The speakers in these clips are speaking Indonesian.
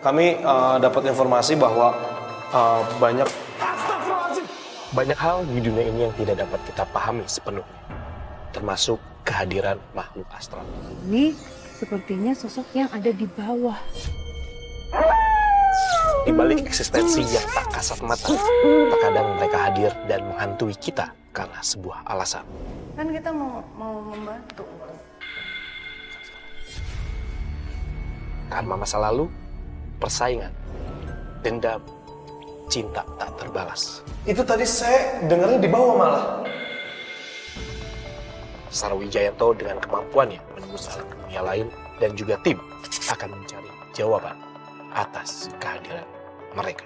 Kami dapat informasi bahwa banyak hal di dunia ini yang tidak dapat kita pahami sepenuhnya, termasuk kehadiran makhluk astral. Ini sepertinya sosok yang ada di bawah. Di balik eksistensi yang tak kasat mata, terkadang mereka hadir dan menghantui kita karena sebuah alasan. Kan kita mau membantu. Karma masa lalu, persaingan, dendam, cinta tak terbalas. Itu tadi saya dengarnya di bawah malah. Sarwijayanto dengan kemampuannya menembus alam dunia lain dan juga tim akan mencari jawaban atas kehadiran mereka.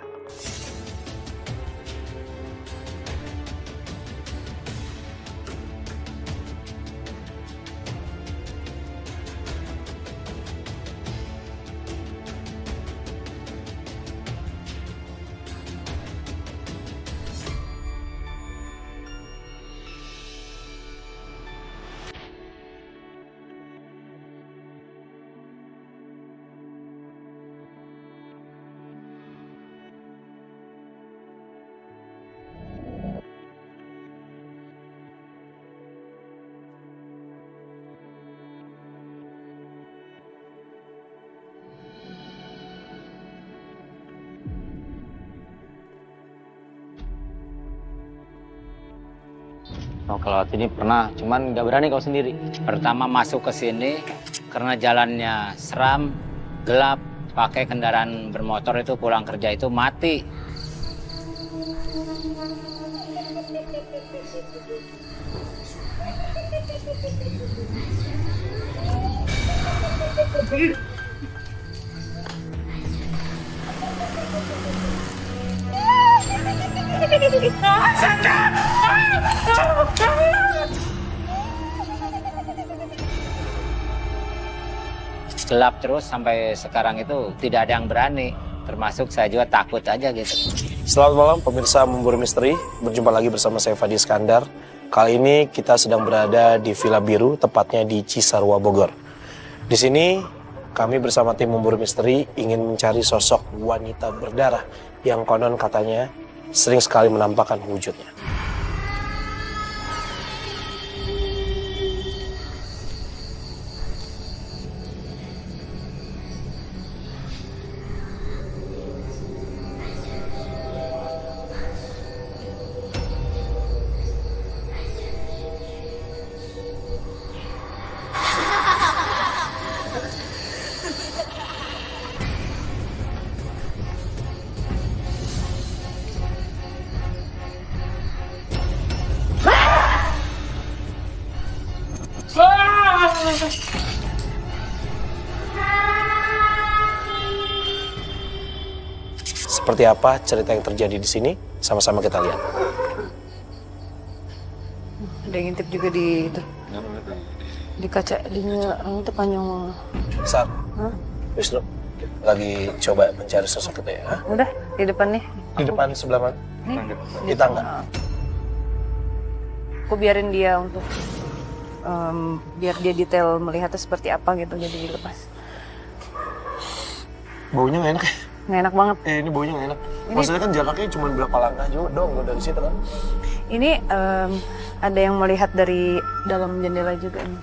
Oh, kalau waktu ini pernah, cuman nggak berani kau sendiri. Pertama masuk ke sini karena jalannya seram, gelap, pakai kendaraan bermotor itu pulang kerja itu mati. Gelap terus sampai sekarang itu tidak ada yang berani, termasuk saya juga takut aja gitu. Selamat malam pemirsa Memburu Misteri, berjumpa lagi bersama saya Fadi Iskandar. Kali ini kita sedang berada di Villa Biru, tepatnya di Cisarua, Bogor. Di sini kami bersama tim Memburu Misteri ingin mencari sosok wanita berdarah yang konon katanya sering sekali menampakkan wujudnya. Seperti apa cerita yang terjadi di sini? Sama-sama kita lihat. Ada yang ngintip juga di itu. Di kaca, di itu panjang. Sar, Wisnu, lagi coba mencari sosok itu ya? Udah, di depan nih. Di depan sebelah mana? Di tangga. Aku biarin dia untuk biar dia detail melihatnya seperti apa gitu, jadi dilepas. Baunya nggak enak ya? Nggak enak banget. Ini baunya nggak enak. Maksudnya kan jaraknya cuma berapa langkah juga dong dari situ kan? Ini ada yang melihat dari dalam jendela juga nih.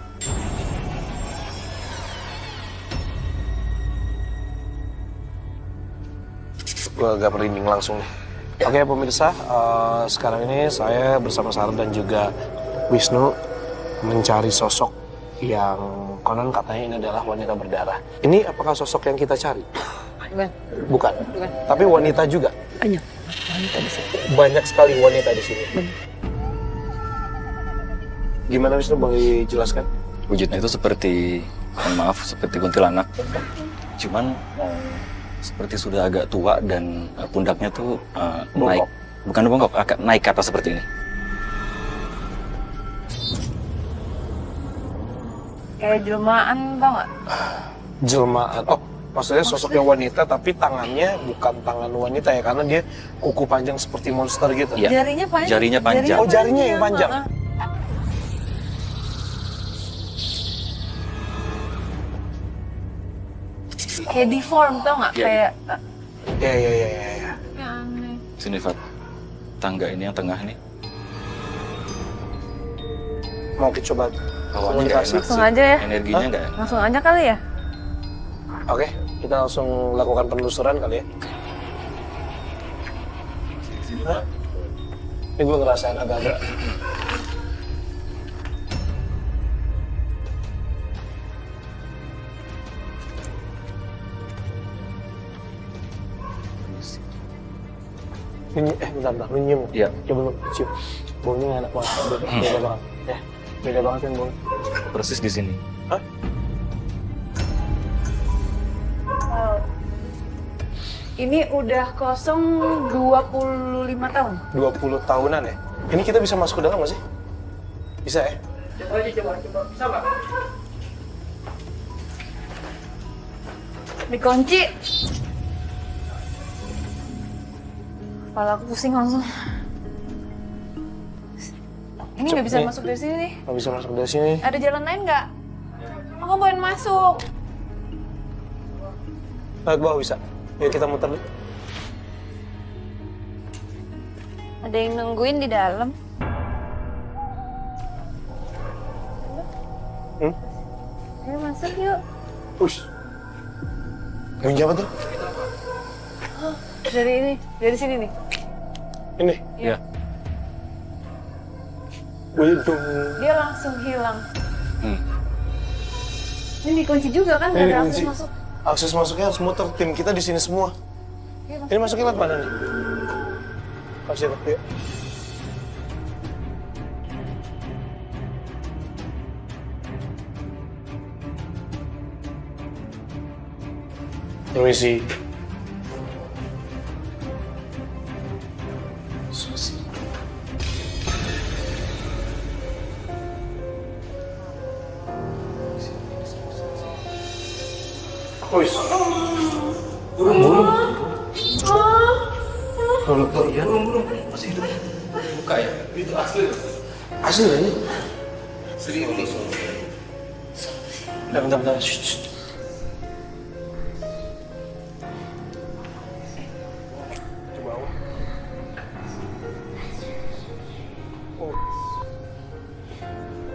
Gue agak merinding langsung nih. Oke pemirsa, sekarang ini saya bersama Sarah dan juga Wisnu mencari sosok yang konon katanya ini adalah wanita berdarah. Ini apakah sosok yang kita cari? Bukan. Bukan. Tapi wanita juga. Banyak wanita di sini. Banyak sekali wanita di sini. Gimana Wisnu, boleh jelaskan? Wujudnya itu seperti, mohon maaf, seperti kuntilanak. Cuman seperti sudah agak tua dan pundaknya tuh naik. Bukan bongkok, agak naik ke atas seperti ini. Kayak jelmaan, tau nggak? Jelmaan. Oh, maksudnya sosoknya wanita tapi tangannya bukan tangan wanita ya, karena dia kuku panjang seperti monster gitu. Iya. Jarinya panjang. Jarinya panjang. Oh, jarinya yang panjang. Kayak deform tau nggak? Iya, Kayak Ya. ya aneh. Sini Fat, tangga ini yang tengah nih. Mau kita coba Bawahnya nggak komunikasi? enak Langsung sih. aja ya? Energinya nggak enak. Langsung aja kali ya? Oke, kita langsung lakukan penelusuran kali ya. Hah? Ini gue ngerasain agak-agak. Bentar, lu nyium. Iya. Coba lu cium. Baunya nggak enak banget. Beda banget. Ya, beda banget kan baunya. Persis di sini. Hah? Ini udah kosong 25 tahun. 20 tahunan ya? Ini kita bisa masuk ke dalam nggak sih? Bisa ya? Coba aja, coba. Bisa nggak? Dikunci. Kepala aku pusing langsung. Ini nggak bisa Nih. masuk dari sini nih. Nggak bisa masuk dari sini. Ada jalan lain nggak? Aku mau masuk. Naik bawah bisa. Yuk kita muter dulu. Ada yang nungguin di dalam. Ayo masuk yuk. Push. Kunci apa tuh? Dari sini nih. Ini. Iya. Widung. Dia langsung hilang. Hmm. Ini dikunci juga kan? Nggak Ini ada dikunci. akses masuk. Akses masuknya harus muter. Tim kita di sini semua. Iya, Mas. Ini masuknya lewat mana nih? Kasih lihat yuk. Permisi. Wis. Burung. Burung. Iya, burung. Masih hidup. Buka ya? Itu asli. Asli ini. Serius. Bentar. Shh. Coba awal.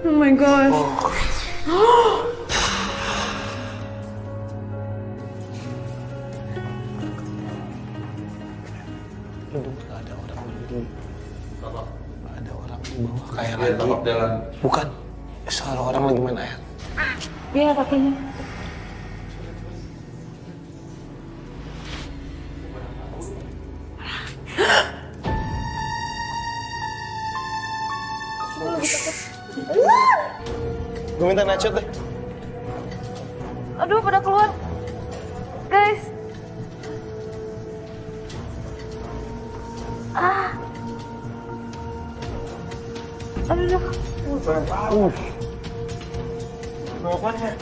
Oh my god. Itu nggak ada orang di bawah. Nggak ada orang di bawah kayak lagi. Bukan. Soal orang lagi main air. Iya kakinya. Gue minta nacot deh. Aduh pada keluar. Guys. Aduh. Ngapain?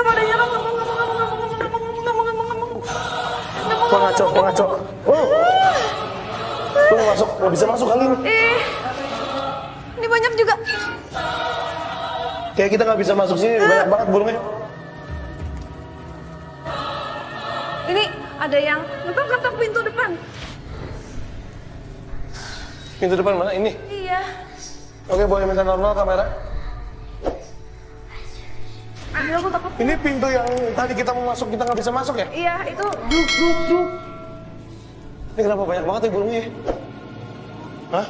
Pada nyerang. Pengaco. Lu nggak bisa masuk kali ini. Ini banyak juga. Kayak kita nggak bisa masuk sini, banyak banget burungnya. Ini ada yang ngetok-ngetok pintu depan. Pintu depan mana? Ini. Iya. Oke, boleh minta normal kamera. Ini aku takut. Ini pintu yang tadi kita mau masuk, kita nggak bisa masuk ya? Iya, itu duk. Ini kenapa banyak banget ya burungnya? Hah?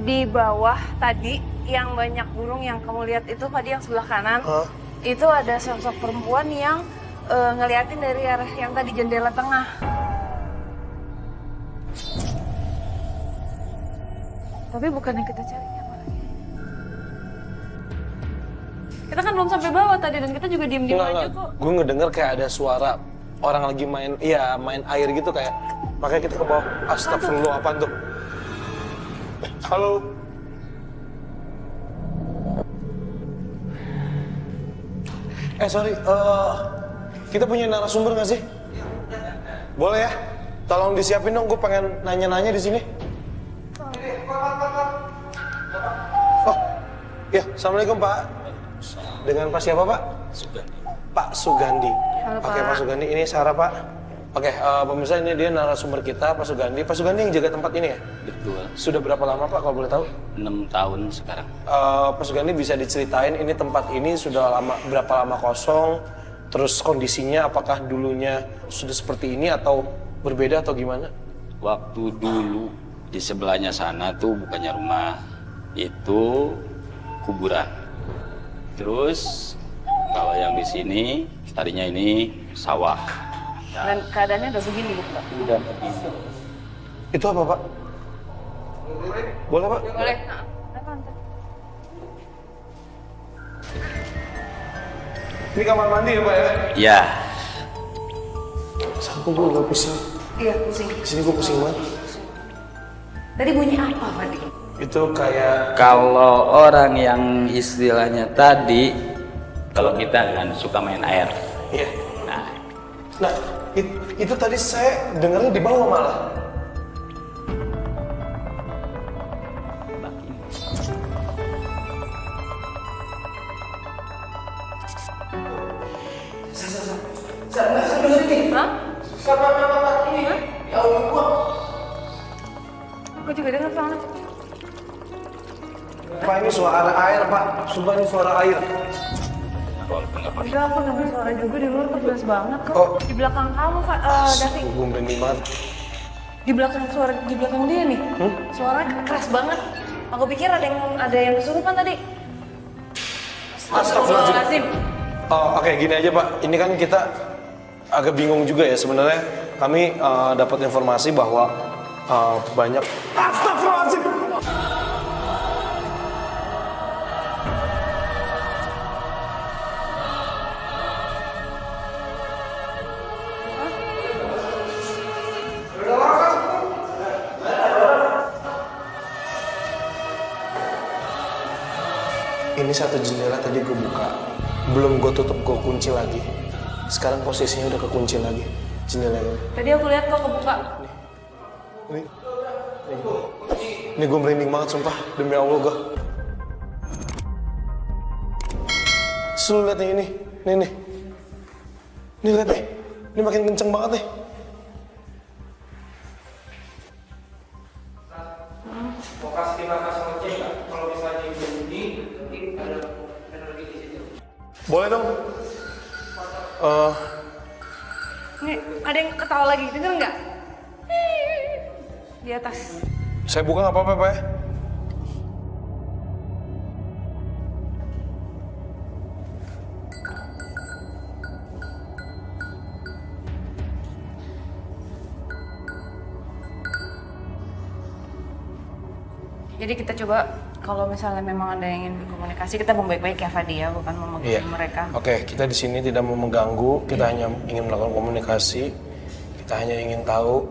Di bawah tadi yang banyak burung yang kamu lihat itu tadi yang sebelah kanan. Hah? Itu ada sosok perempuan yang ngeliatin dari arah yang tadi jendela tengah. Tapi bukan yang kita cari apa lagi. Kita kan belum sampai bawah tadi dan kita juga diem-diem aja kok. Gue ngedenger kayak ada suara orang lagi main air gitu kayak. Makanya kita ke bawah. Astagfirullah, apaan tuh? Halo. Sorry. kita punya narasumber nggak sih? Boleh ya? Tolong disiapin dong, gue pengen nanya-nanya di sini. Oh, ya, assalamualaikum Pak. Dengan Pak siapa Pak? Sugandi. Pak Sugandi. Halo, Oke, Pak. Pak Sugandi, ini Sarah Pak. Oke, pemirsa ini dia narasumber kita, Pak Sugandi. Pak Sugandi yang jaga tempat ini ya? Betul, Sudah berapa lama Pak kalau boleh tahu? 6 tahun sekarang. Pak Sugandi bisa diceritain ini tempat ini sudah berapa lama kosong? Terus kondisinya apakah dulunya sudah seperti ini atau berbeda atau gimana? Waktu dulu di sebelahnya sana tuh bukannya rumah, itu kuburan. Terus kalau yang di sini tadinya ini sawah. Dan keadaannya udah begini gitu Pak? Udah Itu apa Pak? Boleh Pak? Boleh. Ini kamar mandi ya Pak ya? ya, Sampun gue agak pusing. Iya, pusing. Kesini gue pusing banget. Tadi bunyi apa Pak? Itu kayak kalau orang yang istilahnya tadi, kalau kita kan suka main air. iya. Nah, Nah, itu tadi saya dengarnya di bawah malah. Hah? Aku juga dengar soalnya. Pak, ini suara air Pak. Sumpah ini suara air. Enggak, aku dengar suara juga di luar tuh jelas banget kok. Oh. Di belakang kamu, Pak, Davi. Gue merinding banget. Di belakang dia nih. Suaranya keras banget. Aku pikir ada yang kesurupan tadi. Astagfirullahaladzim. Oh, oke, gini aja Pak. Ini kan kita agak bingung juga ya sebenarnya. Kami dapat informasi bahwa banyak. Astagfirullahaladzim. Ini satu jendela tadi gue buka, belum gue tutup, gue kunci lagi. Sekarang posisinya udah kekunci lagi jendela ini. Tadi aku lihat kok kebuka. Ini gue merinding banget sumpah, demi Allah gue. Lu lihat nih ini, nih. Nih lihat nih, ini makin kenceng banget nih. Boleh dong. Nih, ada yang ketawa lagi, denger nggak? Di atas. Saya buka nggak apa-apa Pak ya? Jadi kita coba kalau misalnya memang ada yang ingin berkomunikasi, kita membaik-baik ya Fadi ya, bukan mengganggu mereka. Oke, kita di sini tidak mau mengganggu, kita hanya ingin melakukan komunikasi. Kita hanya ingin tahu.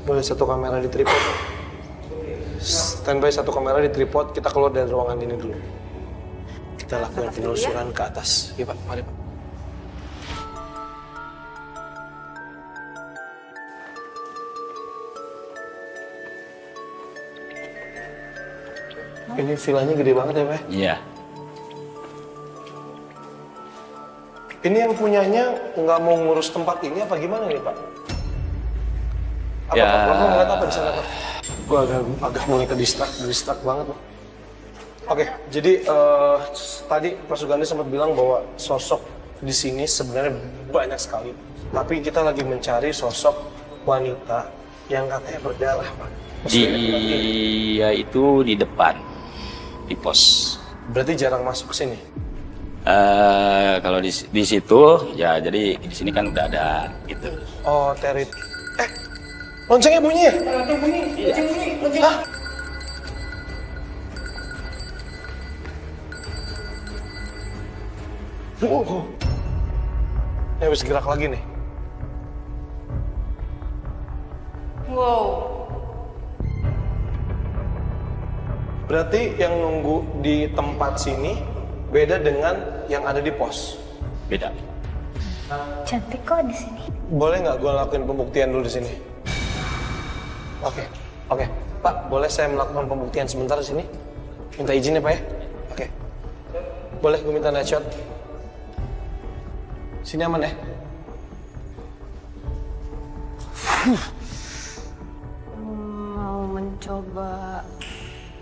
Boleh satu kamera di tripod. Standby satu kamera di tripod, kita keluar dari ruangan ini dulu. Kita lakukan penelusuran ke atas. Iya Pak, mari Pak. Ini villanya gede banget ya Pak? iya. Ini yang punyanya nggak mau ngurus tempat ini apa gimana nih Pak? Apa Ya. Pak? Bapak ngeliat apa di sana Pak? Gue agak mulai ke distrak banget Pak. Oke, jadi tadi Pak Sugandi sempat bilang bahwa sosok di sini sebenarnya banyak sekali. Tapi kita lagi mencari sosok wanita yang katanya berdarah Pak. Dia itu di depan, di pos. Berarti jarang masuk ke sini. Kalau di situ, ya jadi di sini kan udah ada gitu. Oh, terit. Loncengnya bunyi ya? Lonceng bunyi. Hah? Ini habis gerak lagi nih. Wow. Berarti yang nunggu di tempat sini beda dengan yang ada di pos. Beda. Cantik kok di sini. Boleh nggak gue lakuin pembuktian dulu di sini? Oke. Pak, boleh saya melakukan pembuktian sebentar di sini? Minta izin ya, Pak ya? Oke. Boleh gue minta night shot? Sini aman ya? Mau mencoba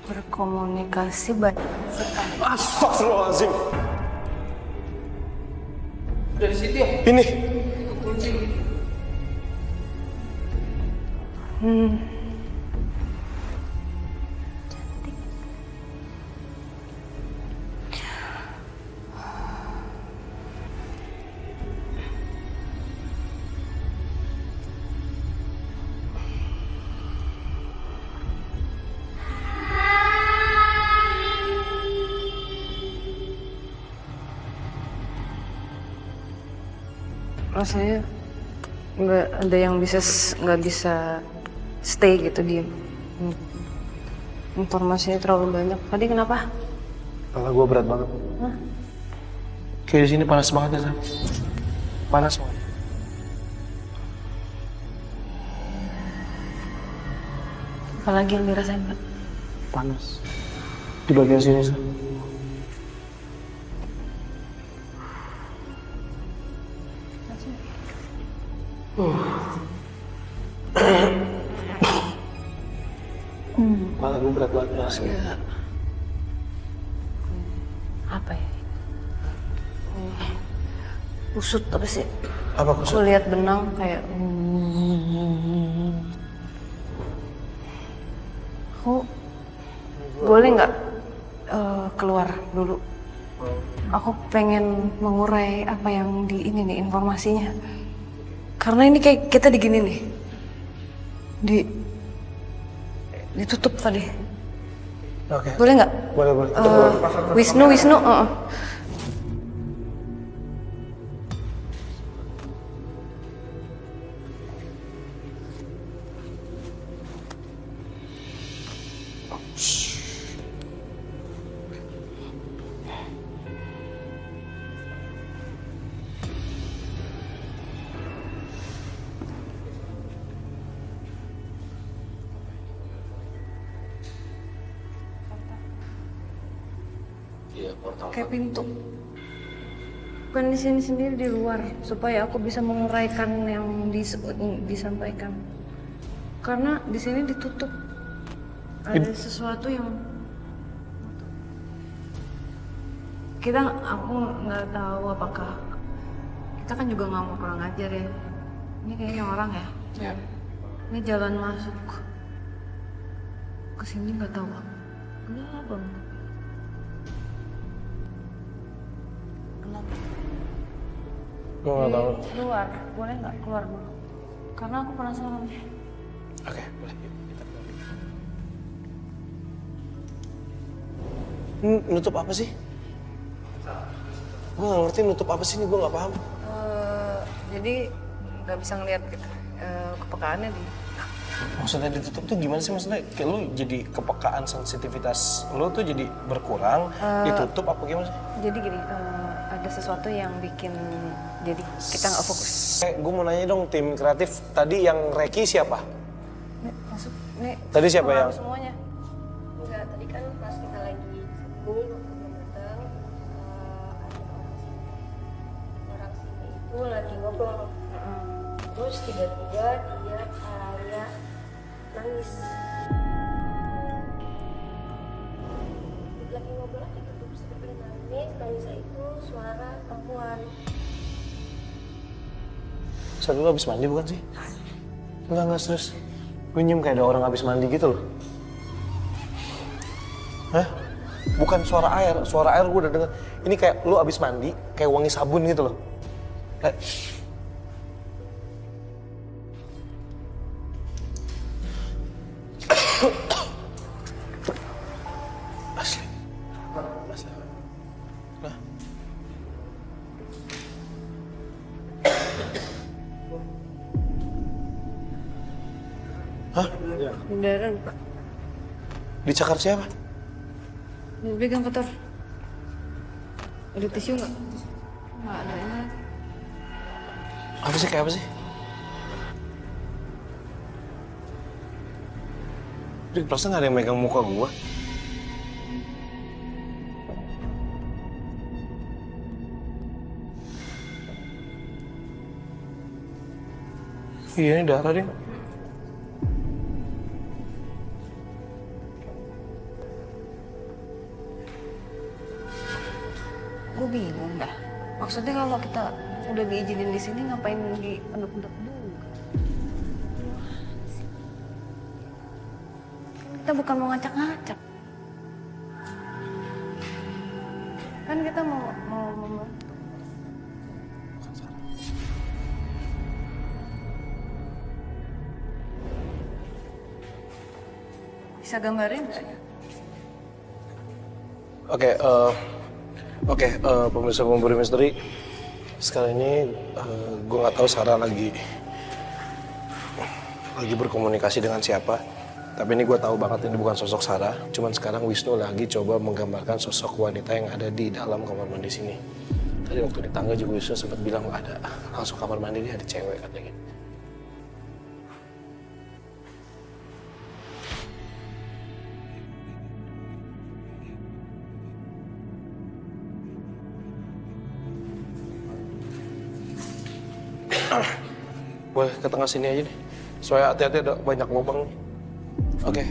berkomunikasi banyak sekali. Astagfirullahaladzim. Dari situ ya? Ini. Rasanya nggak ada yang nggak bisa stay gitu diem. Informasinya terlalu banyak. Tadi kenapa? Kepala gue berat banget. Kayak di sini panas banget ya, Sam. Panas banget. Apalagi yang dirasain, Pak? Panas. Di bagian sini, Sam. Kepala gue berat banget, Mas. Apa ya? Kusut apa sih? Apa kusut? Aku lihat benang kayak. Aku boleh nggak keluar dulu? Aku pengen mengurai apa yang di ini nih informasinya. Karena ini kayak kita digini nih. Ditutup tadi. Oke. Boleh nggak? Boleh. Wisnu. Iya, portal. Kayak pintu. Bukan di sini sendiri, di luar, supaya aku bisa menguraikan yang disampaikan. Karena di sini ditutup. Ada sesuatu yang aku nggak tahu apakah kita kan juga nggak mau kurang ajar ya. Ini kayaknya orang ya. Ya. Ini jalan masuk ke sini nggak tahu. Kenapa? Gue nggak tahu. Keluar, boleh nggak keluar dulu? Karena aku penasaran. Oke, boleh. Nutup apa sih? Gue nggak ngerti nutup apa sih ini, gue nggak paham. Jadi nggak bisa ngeliat gitu. Kepekaannya di. Maksudnya ditutup tuh gimana sih? Maksudnya kayak lu jadi kepekaan sensitivitas lu tuh jadi berkurang, ditutup apa gimana sih? Jadi gini, ada sesuatu yang bikin jadi kita nggak fokus. Gue mau nanya dong, tim kreatif tadi yang Reki siapa? Nih, masuk. Nih. Tadi siapa yang? Semuanya. Enggak, tadi kan pas kita lagi sini waktu belum datang ada orang sini itu lagi ngobrol. Terus tiba-tiba dia kayak nangis. Lagi ngobrol aja gitu, seperti nangisnya itu suara perempuan. Saat lu habis mandi bukan sih? Enggak serius. Gue nyium kayak ada orang habis mandi gitu loh. Hah? Bukan suara air gue udah denger. Ini kayak lu habis mandi, kayak wangi sabun gitu loh. Kayak... Asli. Nah. Hah? Beneran, Pak. Dicakar siapa? Pegang kotor. Ada tisu nggak? Nggak ada. Apa sih, kayak apa sih? Rik, perasaan gak ada yang megang muka gua. Iya, ini darah, Rik. Gue bingung dah. Maksudnya kalau kita udah diizinin di sini ngapain di penduk-penduk dulu? Kan kita bukan mau ngacak-ngacak. Kan kita mau membantu. Bisa gambarin nggak ya? Oke, pemirsa Pemburu Misteri, sekarang ini gue nggak tahu Sarah lagi berkomunikasi dengan siapa. Tapi ini gue tahu banget ini bukan sosok Sarah. Cuman sekarang Wisnu lagi coba menggambarkan sosok wanita yang ada di dalam kamar mandi sini. Tadi waktu di tangga juga Wisnu sempat bilang ada langsung kamar mandi ini ada cewek katanya. Boleh ke tengah sini aja deh. Soalnya hati-hati ada banyak lubang nih. Oke,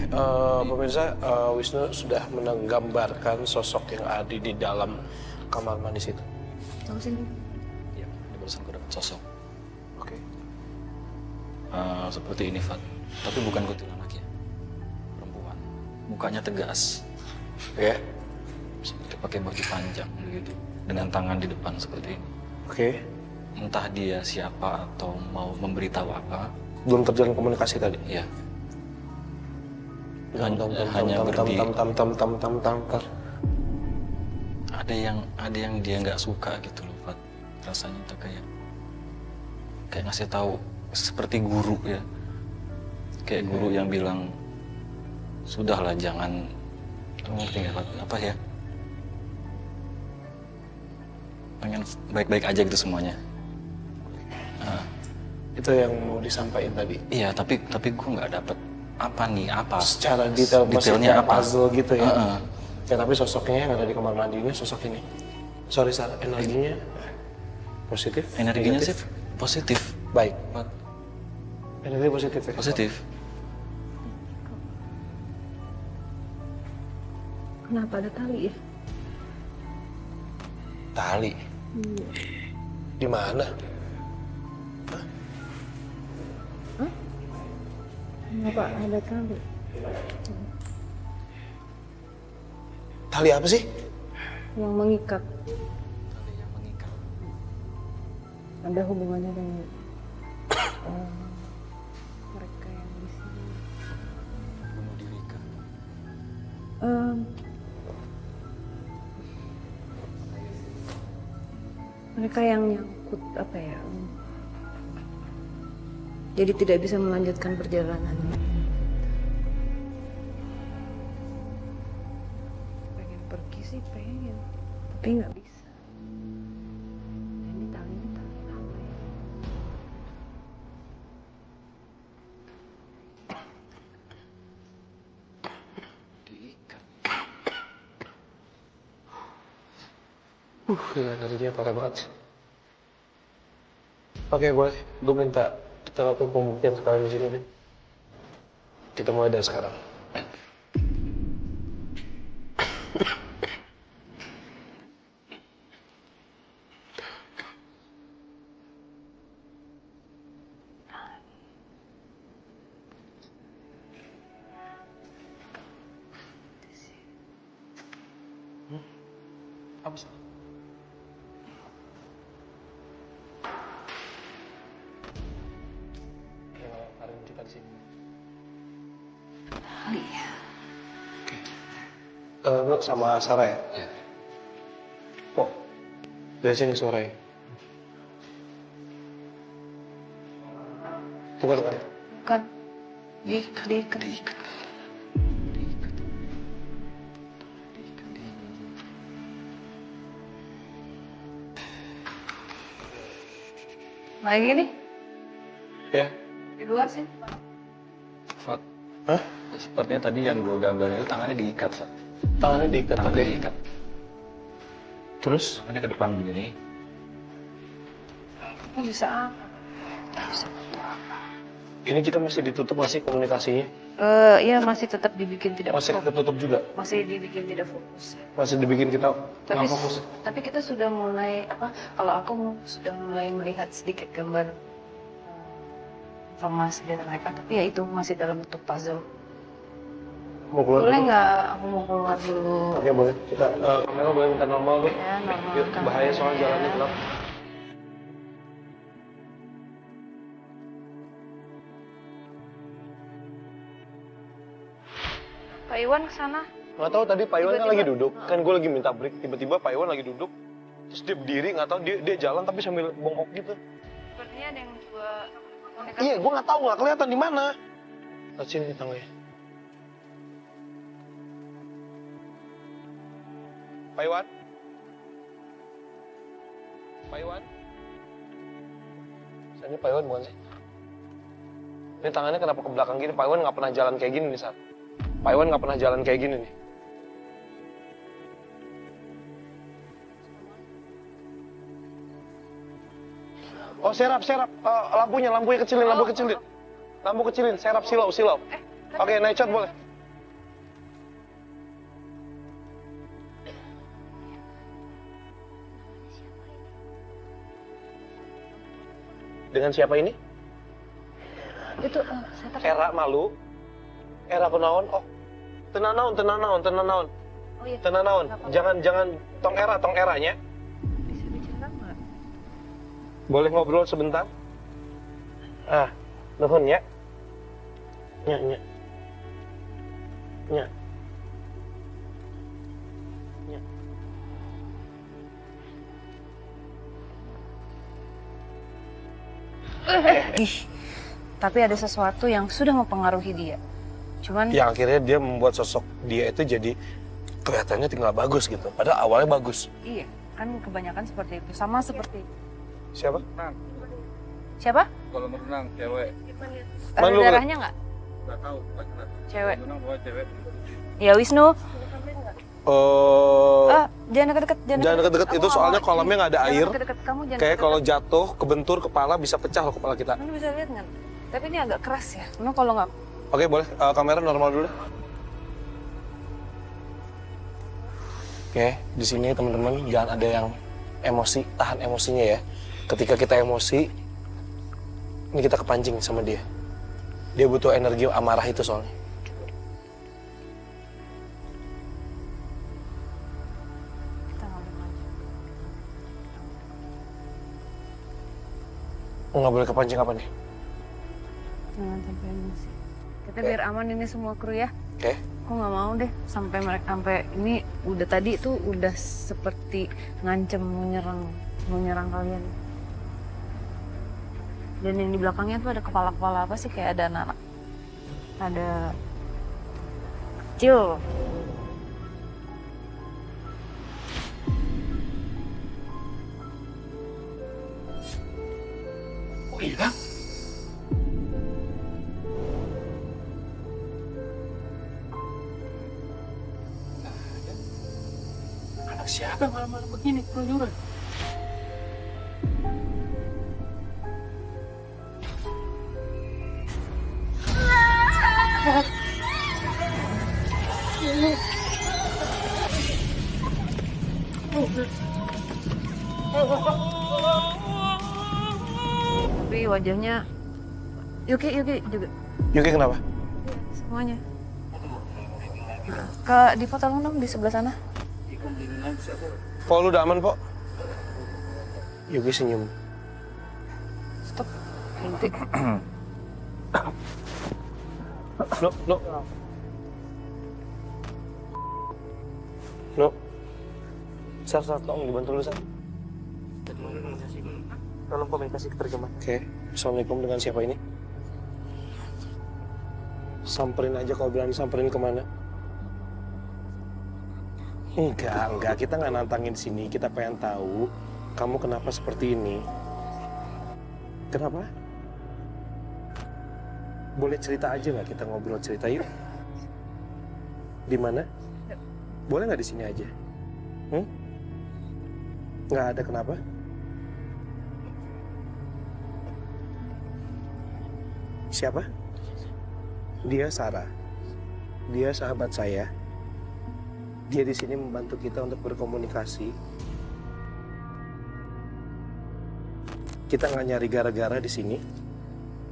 pemirsa, Wisnu sudah menggambarkan sosok yang ada di dalam kamar mandi situ. Tahu sini. Iya, di barusan gue dapat sosok. Oke. Seperti ini, Fat. Tapi bukan kuntilanak ya. Perempuan. Mukanya tegas. Ya. Seperti pakai baju panjang begitu. Dengan tangan di depan seperti ini. Oke. Entah dia siapa atau mau memberitahu apa. Belum terjalin komunikasi tadi. Ya. Hanya Ada yang dia nggak suka gitu loh, Fat. Rasanya tuh kayak ngasih tahu seperti guru ya. Kayak guru yang bilang, sudahlah jangan, lu ngerti nggak, Fat? Apa ya? Pengen baik-baik aja gitu semuanya. Itu yang mau disampaikan tadi. Iya, tapi gue nggak dapet apa nih, apa? Secara detail, detailnya apa? Puzzle gitu ya. Ya tapi sosoknya yang ada di kamar mandi ini sosok ini. Sorry, Sarah, energinya positif? Energinya negatif? sih positif. Baik. Fat. Energi positif ya? Positif. Kenapa ada tali ya? Tali? Di mana? Kenapa ada tali? Tali apa sih? Yang mengikat. Tali yang mengikat. Ada hubungannya dengan mereka yang di sini. Bunuh diri kah? Mereka yang nyangkut apa ya? Jadi tidak bisa melanjutkan perjalanannya. Pengen pergi sih pengen, tapi nggak bisa. Ini talinya tali apa ya? Diikat. Energinya parah banget. Oke, boleh. Gue minta kita lakukan pembuktian sekarang di sini deh. Kita mulai dari sekarang. Apa sih? Hari ini kita di sini. Tali ya. Lu sama Sarah ya? Ya. Oh, dari sini suaranya. Bukan kan? Bukan. Diikat. Lagi nih Ya. di luar sih. Fat, Hah? sepertinya tadi yang gue gambarin itu tangannya diikat, Fat. Tangannya diikat. Tangannya Oke. diikat. Terus? Tangannya ke depan begini. Kok bisa apa? Ini kita masih ditutup masih komunikasinya? Iya masih tetap dibikin tidak Masih fokus. tertutup juga? Masih dibikin tidak fokus. Masih dibikin kita Tapi, nggak fokus? tapi kita sudah mulai kalau aku sudah mulai melihat sedikit gambar informasi dari mereka, tapi ya itu masih dalam bentuk puzzle. Mau keluar Boleh dulu? nggak aku mau keluar dulu? Oke boleh. Kita kamera boleh minta normal dulu. Ya normal. Yuk, bahaya soalnya jalannya gelap. Pak Iwan kesana. Nggak tahu tadi Pak Iwan kan Tiba-tiba- lagi duduk. Kan gue lagi minta break. Tiba-tiba Pak Iwan lagi duduk. Terus dia berdiri, nggak tahu dia jalan tapi sambil bongkok gitu. Sepertinya ada yang coba Iya, gue nggak tahu, nggak kelihatan di mana. Lihat sini di tangannya. Pak Iwan? Pak Iwan? Misalnya Pak Iwan bukan sih? Ini tangannya kenapa ke belakang gini? Pak Iwan nggak pernah jalan kayak gini nih saat. Pak Iwan nggak pernah jalan kayak gini nih. Oh serap. Lampunya kecilin, lampu kecilin, serap silau. Oke, naik cat boleh. Dengan siapa ini? itu saya Era malu. Era kunaon? Oh, tenanaon. Oh iya. Tenanaon. Jangan tong eranya. Bisa bicara nggak? Boleh ngobrol sebentar? Nuhun ya. Nya. Tapi ada sesuatu yang sudah mempengaruhi dia. Cuman Yang akhirnya dia membuat sosok dia itu jadi kelihatannya tinggal bagus gitu. Padahal awalnya bagus. iya, kan kebanyakan seperti itu. Sama seperti Siapa? siapa? Kalau berenang, cewek. Ada Malu nggak? darahnya nggak? Nggak tahu, Cewek. berenang bawa cewek. Ya Wisnu. Jangan deket-deket. Jangan deket-deket, Aku itu nggak soalnya mau. kolamnya nggak ada Jangan air. deket-deket. Kamu jangan Kayak deket-deket. kalau jatuh, kebentur kepala bisa pecah loh kepala kita. Kamu bisa lihat nggak? Tapi ini agak keras ya. Memang kalau nggak Oke boleh, kamera normal dulu. Oke, di sini teman-teman jangan ada yang emosi, tahan emosinya ya. Ketika kita emosi, ini kita kepancing sama dia. Dia butuh energi amarah itu soalnya. kita nggak boleh maju. Nggak boleh kepancing apa nih? Jangan sampai emosi. Kita biar aman ini semua kru ya. Oke. Aku nggak mau deh sampai ini udah tadi tuh udah seperti ngancem mau nyerang kalian. Dan yang di belakangnya tuh ada kepala-kepala apa sih, kayak ada anak, ada kecil. Oh iya? Anak siapa malam-malam begini keluyuran? Tapi wajahnya Yuki juga Yuki kenapa? semuanya. Di foto dong di sebelah sana. Po, lu udah aman, Po? Yuki senyum. Stop. Berhenti. No. Sar, tolong dibantu dulu, Sar. Tolong komunikasi ke terjemah. Oke. Assalamualaikum, dengan siapa ini? Samperin aja kalau berani, samperin kemana? Enggak. Kita nggak nantangin sini. Kita pengen tahu kamu kenapa seperti ini. Kenapa? Boleh cerita aja nggak, kita ngobrol cerita yuk. Di mana? Boleh nggak di sini aja? Nggak ada kenapa? Siapa? Dia Sarah. Dia sahabat saya. Dia di sini membantu kita untuk berkomunikasi. Kita nggak nyari gara-gara di sini,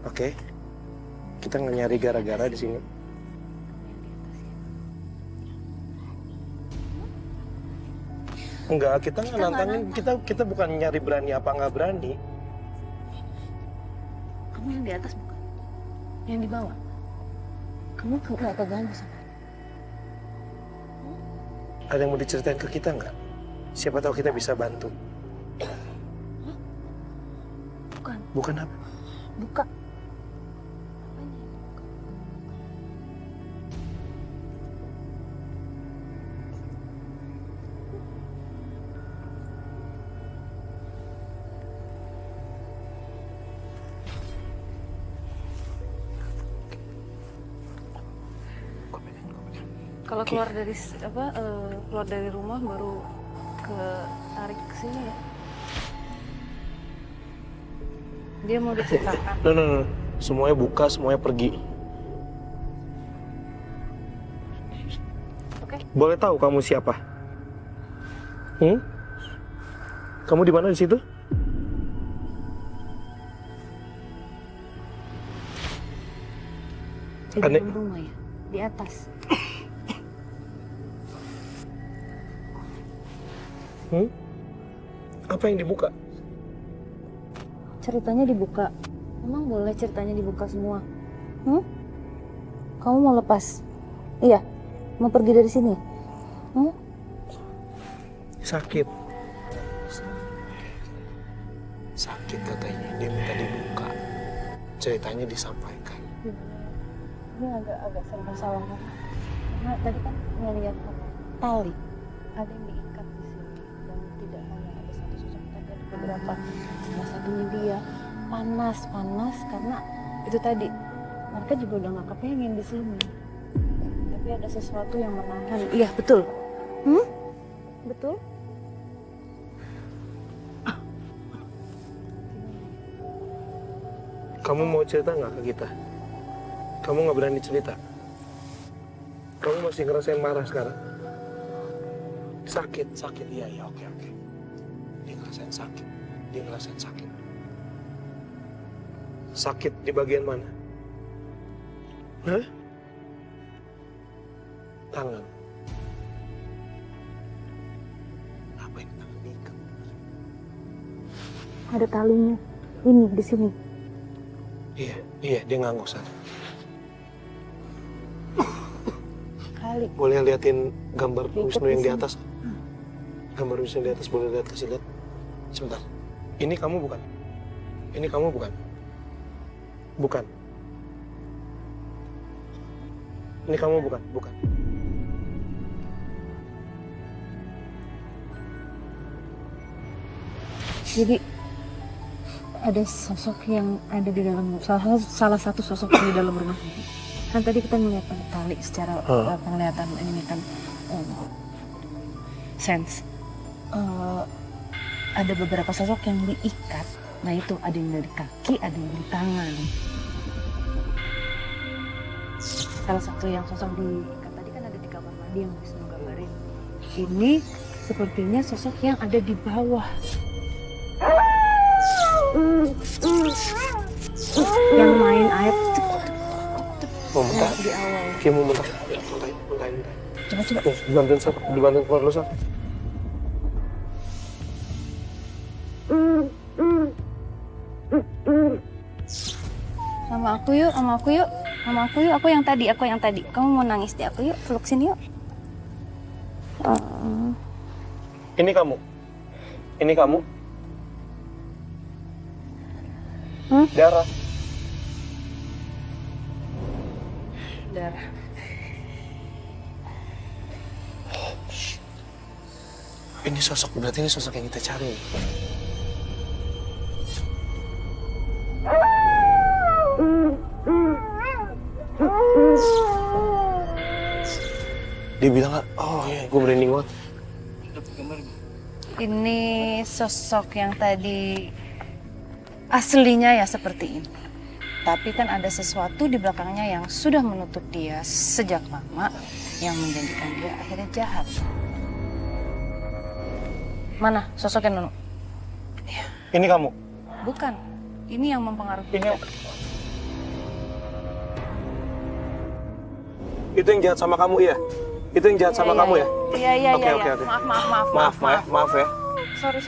oke? Kita nggak nyari gara-gara di sini. Enggak, kita nggak nantangin. Kita bukan nyari berani apa nggak berani. Kamu yang di atas bukan? Yang di bawah? Kamu nggak keganggu sama dia? Ada yang mau diceritain ke kita nggak? Siapa tahu kita bisa bantu. Bukan. Bukan apa? Buka. Kalau keluar dari keluar dari rumah baru ke tarik ke sini ya. Dia mau diceritakan. No. Semuanya buka, semuanya pergi. Oke. Boleh tahu kamu siapa? Kamu di mana di situ? Di dalam rumah ya, di atas. Apa yang dibuka? Ceritanya dibuka. Emang boleh ceritanya dibuka semua? Kamu mau lepas? Iya, mau pergi dari sini? Sakit. Sakit katanya, dia minta dibuka. Ceritanya disampaikan. Ini agak serba salah kan? Karena tadi kan ngeliat tali. Ada yang diikat di sini. Dan tidak hanya ada satu sosok, tapi ada beberapa. Salah satunya dia panas karena itu tadi. Mereka juga udah gak kepengen di sini. Tapi ada sesuatu yang menahan. Iya, betul. Betul? Kamu mau cerita nggak ke kita? Kamu nggak berani cerita? Kamu masih ngerasain marah sekarang? Sakit. Iya, oke. Dia ngerasain sakit. Sakit di bagian mana? Hah? Tangan. Apa ini tangan diikat? Ada talinya. Ini, di sini. Iya, dia ngangguk sana. Kali. Boleh liatin gambar Wisnu yang di atas? Gambar Wisnu di atas boleh kasih lihat. Sebentar. Ini kamu bukan? Bukan. Ini kamu bukan? Bukan. Jadi ada sosok yang ada di dalam salah satu sosok di dalam rumah ini. Kan tadi kita melihat tali secara penglihatan ini kan sense. Ada beberapa sosok yang diikat. Nah itu ada yang dari kaki, ada yang di tangan. Salah satu yang sosok diikat tadi kan ada di kamar mandi yang Wisnu gambarin. Ini sepertinya sosok yang ada di bawah. Yang main air Mau muntah? di awal. Kayak mau muntah. Muntahin. Coba. Dibantuin keluar lu, Sar. Sama aku yuk. Aku yang tadi. Kamu mau nangis di aku yuk, peluk sini yuk. Ini kamu. Darah. Ini sosok, berarti ini sosok yang kita cari. Dia bilang, oh iya, gue merinding banget. Ini sosok yang tadi aslinya ya seperti ini. Tapi kan ada sesuatu di belakangnya yang sudah menutup dia sejak lama yang menjadikan dia akhirnya jahat. Mana sosoknya Nunu? Ini kamu? Bukan. Ini yang mempengaruhi. Itu yang jahat sama kamu ya? Itu yang jahat sama kamu ya? Iya. Oke. Maaf ya. Sorry.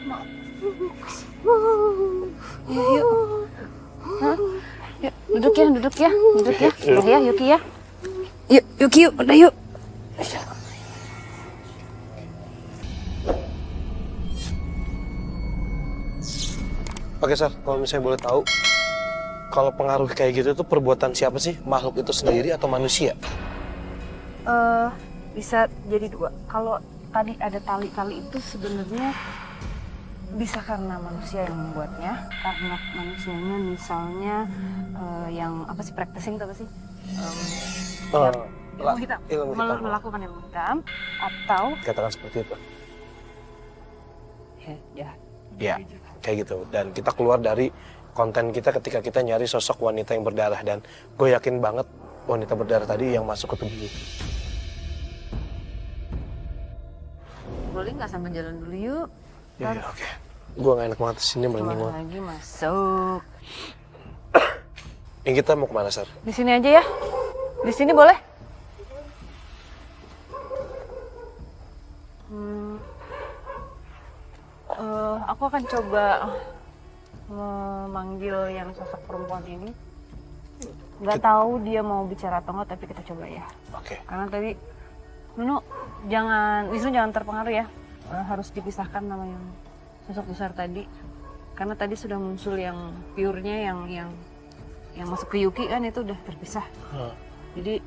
Maaf. Yuk. Hah? Yuk, duduk ya, Yuki ya. Yuk, Yuki, udah yuk. Oke, Sar, kalau misalnya boleh tahu, kalau pengaruh kayak gitu tuh perbuatan siapa sih? Makhluk itu sendiri atau manusia? Bisa jadi dua. Kalau tadi ada tali-tali itu sebenarnya bisa karena manusia yang membuatnya, karena manusianya misalnya yang apa sih practicing itu apa sih? Ilmu hitam. Melakukan ilmu hitam atau Katakan seperti itu. ya. Ya, kayak gitu. Dan kita keluar dari konten kita ketika kita nyari sosok wanita yang berdarah. Dan gue yakin banget wanita berdarah tadi yang masuk ke tubuh itu. Boleh nggak sambil jalan dulu yuk? Ya, oke. Gue gak enak banget di sini, merinding banget. Lagi masuk. Ini kita mau kemana, Sar? Di sini aja ya. Di sini boleh? Aku akan coba memanggil yang sosok perempuan ini. Nggak tahu dia mau bicara atau nggak, tapi kita coba ya. Oke. Karena tadi, Wisnu jangan terpengaruh ya. Harus dipisahkan nama yang sosok besar tadi. Karena tadi sudah muncul yang pure-nya yang masuk ke Yuki kan itu udah terpisah. Jadi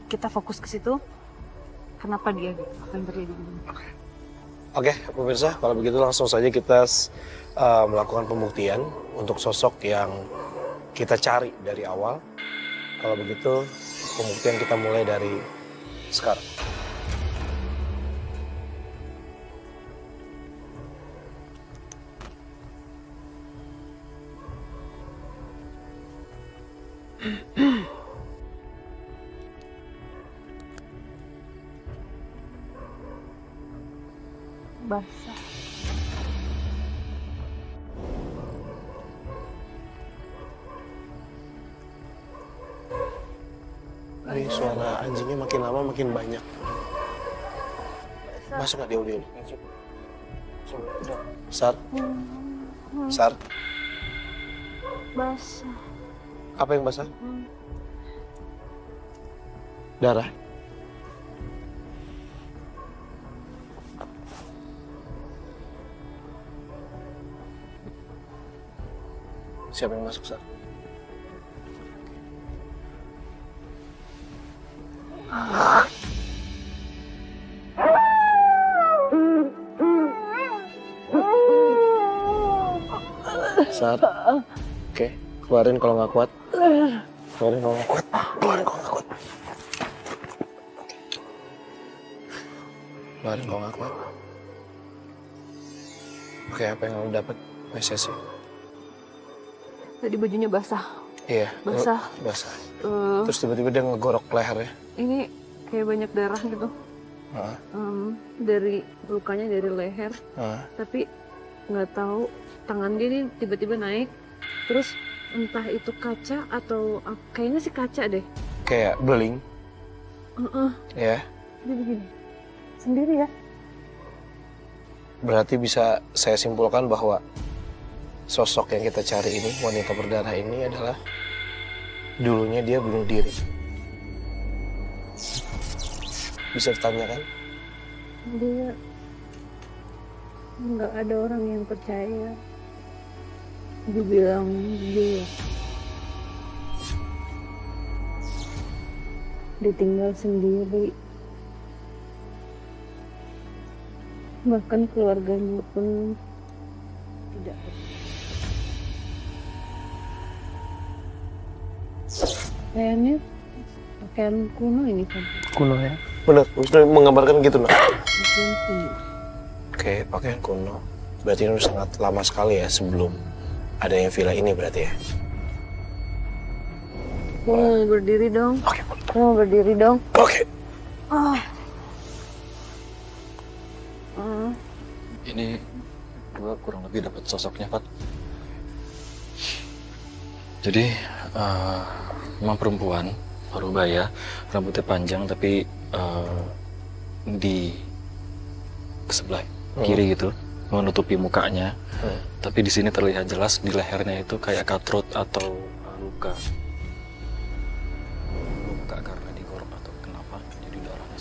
kita fokus ke situ. Kenapa dia gitu? Apa yang terjadi gitu? Oke, pemirsa, kalau begitu langsung saja kita melakukan pembuktian untuk sosok yang kita cari dari awal. Kalau begitu, pembuktian kita mulai dari sekarang. Basah. Ini suara anjingnya makin lama makin banyak. Masuk nggak dia udah? Sar? Sar? Basah. Apa yang basah? Darah? Siapa yang masuk, Sar? Sar? Oke, keluarin kalau nggak kuat. Keluarin kalau nggak kuat. Keluarin kalau nggak kuat. Keluarin kalau nggak kuat. Oke, apa yang lo dapet? PSSI? Tadi bajunya basah. Iya. Basah. Basah. Terus tiba-tiba dia ngegorok lehernya. Ini kayak banyak darah gitu. Hah? Dari lukanya dari leher. Tapi nggak tahu tangan dia nih tiba-tiba naik. Terus entah itu kaca atau kayaknya sih kaca deh. Kayak beling. Ya. Dia begini. Sendiri ya. Berarti bisa saya simpulkan bahwa sosok yang kita cari ini, wanita berdarah ini adalah dulunya dia bunuh diri. Bisa ditanyakan? Dia nggak ada orang yang percaya. Dia bilang dia tinggal sendiri. Bahkan keluarganya pun tidak. Kayaknya pakaian kuno ini kan. Kuno ya? Bener, maksudnya menggambarkan gitu nak. Oke, pakaian kuno. Berarti ini udah sangat lama sekali ya sebelum adanya villa ini berarti ya. Gue mau berdiri dong. Oke, Gue mau berdiri dong. oke. Ini gua kurang lebih dapat sosoknya, Fat. Jadi memang perempuan parubaya, rambutnya panjang tapi di sebelah kiri gitu menutupi mukanya. Tapi di sini terlihat jelas di lehernya itu kayak katrut atau luka karena digorok atau kenapa, jadi darahnya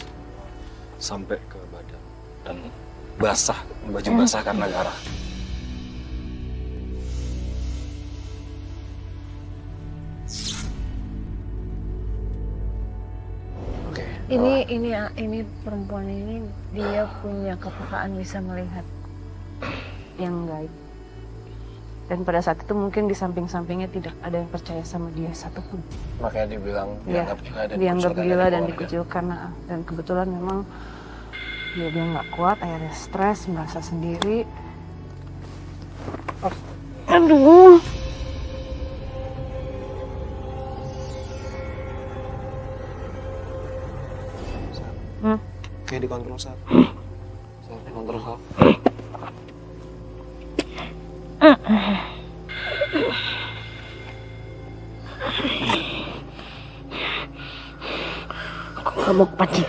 sampai ke badan dan basah, baju basah karena darah. Oke. Ini perempuan ini dia punya kepekaan bisa melihat yang gaib. Dan pada saat itu mungkin di samping-sampingnya tidak ada yang percaya sama dia satupun. Makanya dibilang Ya, dianggap gila dan dianggap dikucilkan gila dari dan keluarga. dikucilkan. Dan kebetulan memang ya dia nggak kuat, akhirnya stres, merasa sendiri. Aduh. Oke, dikontrol Sar. Sar, dikontrol Sar. Gak mau kepancing.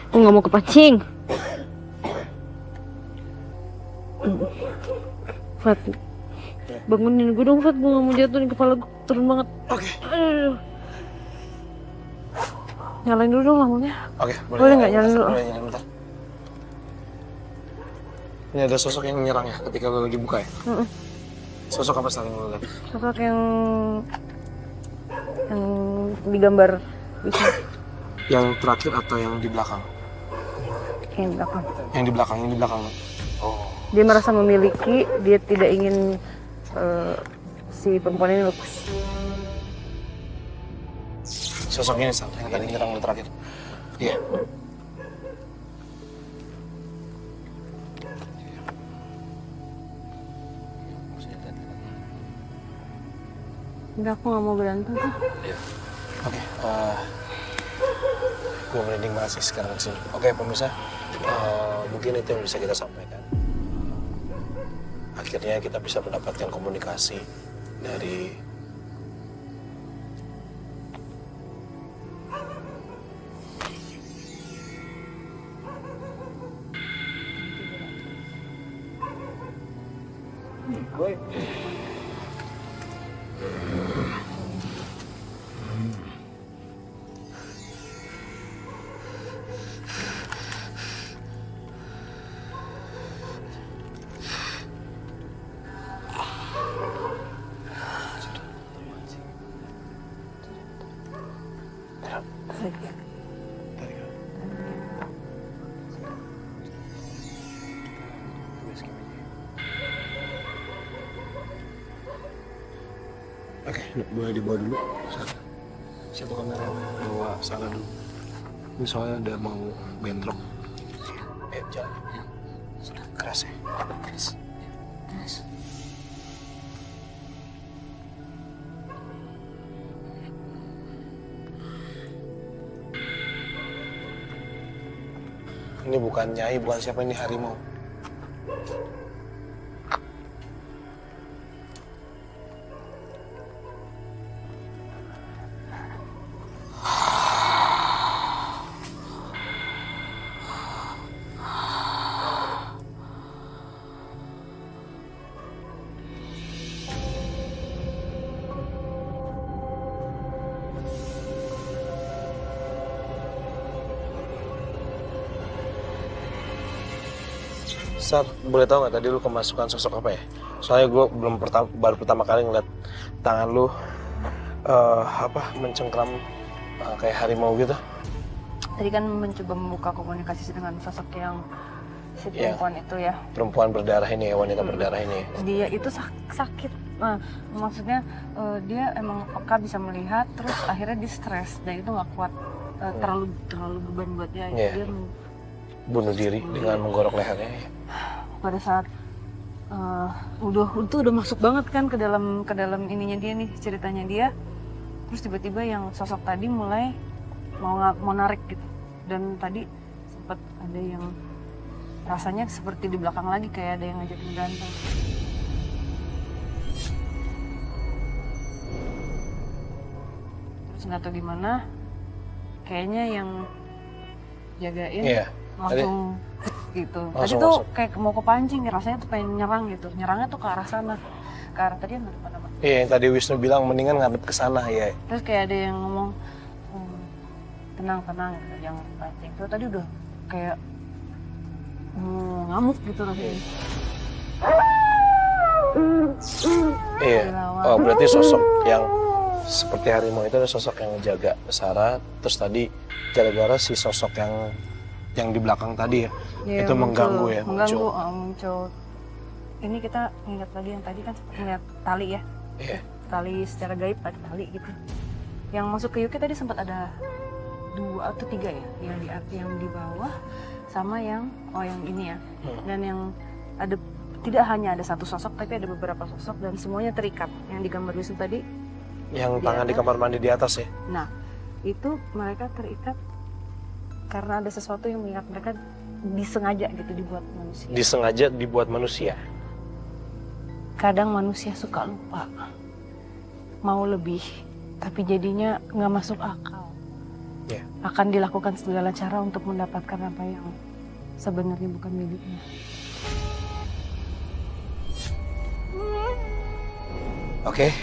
Aku gak mau kepancing. Fat, bangunin gue dong Fat. Gue gak mau jatuh nih, kepala gue turun banget. Oke. Aduh. Nyalain dulu dong lampunya. Oke, Boleh nggak nyalain dulu? Boleh nyalain bentar. Ini ada sosok yang menyerang ya ketika lo lagi buka ya? Sosok apa Sar yang lo lihat? Sosok yang digambar bisa. Yang terakhir atau yang di belakang? Yang di belakang. Yang di belakang, yang di belakang. Dia merasa memiliki, dia tidak ingin si perempuan ini lepas. Sosok ini Sar, yang tadi nyerang lo terakhir. Iya. Udah, aku gak mau berantem tuh. Oke, gue merinding banget sih sekarang sih. Oke, pemirsa, mungkin itu yang bisa kita sampaikan. Akhirnya kita bisa mendapatkan komunikasi dari Oke, boleh dibawa dulu. Siapa kamera? Bawa sana dulu. Ini soalnya udah mau bentrok. Jalan. Sudah keras ya? Keras. Ini bukan nyai, bukan siapa, ini harimau. Sar, boleh tahu nggak tadi lu kemasukan sosok apa ya? Soalnya gue baru pertama kali ngeliat tangan lu mencengkram kayak harimau gitu. Tadi kan mencoba membuka komunikasi dengan sosok yang si perempuan itu ya. Perempuan berdarah ini ya, wanita berdarah ini. Dia itu sakit. Nah, maksudnya dia emang peka bisa melihat, terus akhirnya dia stres dan itu nggak kuat terlalu beban buat dia. Iya. Dia Bunuh diri dengan menggorok lehernya. pada saat udah masuk banget kan ke dalam ininya dia nih, ceritanya dia. Terus tiba-tiba yang sosok tadi mulai mau narik gitu. Dan tadi sempat ada yang rasanya seperti di belakang lagi, kayak ada yang ngajakin berantem. Terus nggak tahu gimana, kayaknya yang jagain Iya. langsung gitu. Tadi Langsung tuh masuk. kayak mau kepancing, rasanya tuh pengen nyerang gitu. Nyerangnya tuh ke arah sana, ke arah tadi yang depan apa. Iya, yang tadi Wisnu bilang mendingan ngadep ke sana ya. Terus kayak ada yang ngomong tenang gitu, jangan pancing. Terus tadi udah kayak ngamuk gitu rasanya. Iya. Dilawan. Oh, berarti sosok yang seperti harimau itu ada sosok yang jaga Sarah. Terus tadi gara-gara si sosok yang di belakang tadi ya, Iya, itu mengganggu muncul. ya, Mengganggu, muncul. muncul. Ini kita ngeliat tadi yang tadi kan sempat ngeliat tali ya. Iya. Tali secara gaib ada tali gitu. Yang masuk ke Yuki tadi sempat ada 2 atau 3 ya, yang di bawah sama yang ini ya. Dan yang ada tidak hanya ada satu sosok tapi ada beberapa sosok dan semuanya terikat. Yang di gambar Wisnu tadi, Yang Di tangan di atas. kamar mandi di atas ya. nah itu mereka terikat karena ada sesuatu yang mengikat mereka, disengaja gitu dibuat manusia. Disengaja dibuat manusia. Kadang manusia suka lupa, mau lebih, tapi jadinya nggak masuk akal. Ya. Akan dilakukan segala cara untuk mendapatkan apa yang sebenarnya bukan miliknya. Oke,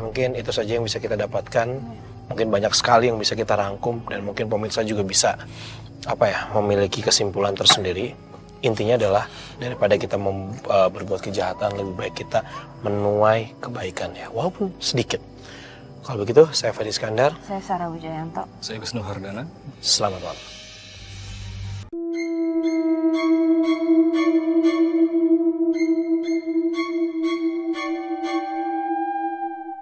mungkin itu saja yang bisa kita dapatkan. Mungkin banyak sekali yang bisa kita rangkum dan mungkin pemirsa juga bisa memiliki kesimpulan tersendiri. Intinya adalah daripada kita berbuat kejahatan, lebih baik kita menuai kebaikan ya, walaupun sedikit. Kalau begitu, saya Fadi Iskandar. Saya Sarah Wijayanto. Saya Wisnu Hardana. Selamat malam.